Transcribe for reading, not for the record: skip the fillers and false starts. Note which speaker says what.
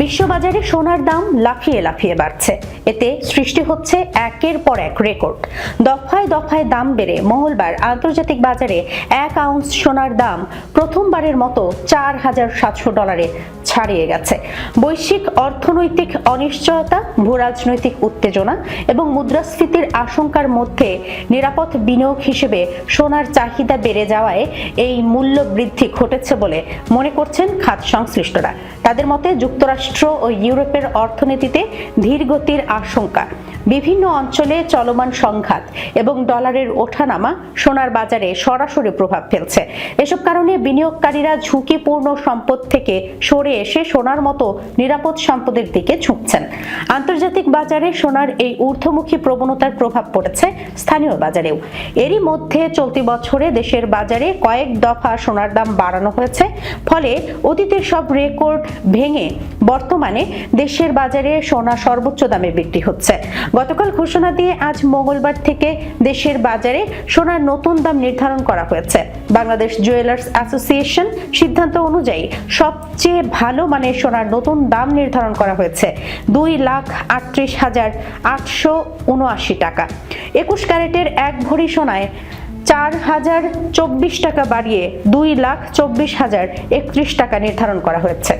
Speaker 1: বিশ্ববাজারে সোনার দাম লাফিয়ে লাফিয়ে বাড়ছে। এতে সৃষ্টি হচ্ছে একের পর এক রেকর্ড। দফায় দফায় দাম বেড়ে মঙ্গলবার আন্তর্জাতিক বাজারে 1 আউন্স সোনার দাম প্রথমবারের মতো $4,700 ছাড়িয়ে গেছে। বৈশ্বিক অর্থনৈতিক অনিশ্চয়তা, ভূরাজনৈতিক উত্তেজনা এবং মুদ্রাস্ফীতির আশঙ্কার মধ্যে নিরাপদ বিনিয়োগ হিসেবে সোনার চাহিদা বেড়ে যাওয়ায় এই মূল্য বৃদ্ধি ঘটেছে বলে মনে করছেন খাত সংশ্লিষ্টরা। তাদের মতে যুক্তরাষ্ট্র ও ইউরোপের অর্থনীতিতে ধীরগতির আশঙ্কা, বিভিন্ন অঞ্চলে চলমান সংঘাত এবং ডলারের ওঠানামা সোনার বাজারে সরাসরি প্রভাব ফেলছে। এসব কারণে বিনিয়োগকারীরা ঝুঁকিপূর্ণ সম্পদ থেকে সরে এসে সোনার মতো নিরাপদ সম্পদের দিকে ঝুঁকছেন। আন্তর্জাতিক বাজারে সোনার এই ঊর্ধ্বমুখী প্রবণতার প্রভাব পড়েছে স্থানীয় বাজারেও। এরই মধ্যে চলতি বছরে দেশের বাজারে কয়েক দফা সোনার দাম বাড়ানো হয়েছে। ফলে অতীতের সব রেকর্ড ভেঙে বর্তমানে দেশের বাজারে সোনা সর্বোচ্চ দামে বিক্রি হচ্ছে। গতকাল ঘোষণা দিয়ে আজ মঙ্গলবার থেকে দেশের বাজারে সোনার নতুন দাম নির্ধারণ করা হয়েছে। বাংলাদেশ জুয়েলার্স অ্যাসোসিয়েশন সিদ্ধান্ত অনুযায়ী সবচেয়ে ভালো মানের সোনার নতুন দাম নির্ধারণ করা হয়েছে 2,38,879 টাকা। 21 ক্যারেটের 1 ভরি সোনায় 4,024 টাকা বাড়িয়ে 2,24,031 টাকা নির্ধারণ করা হয়েছে।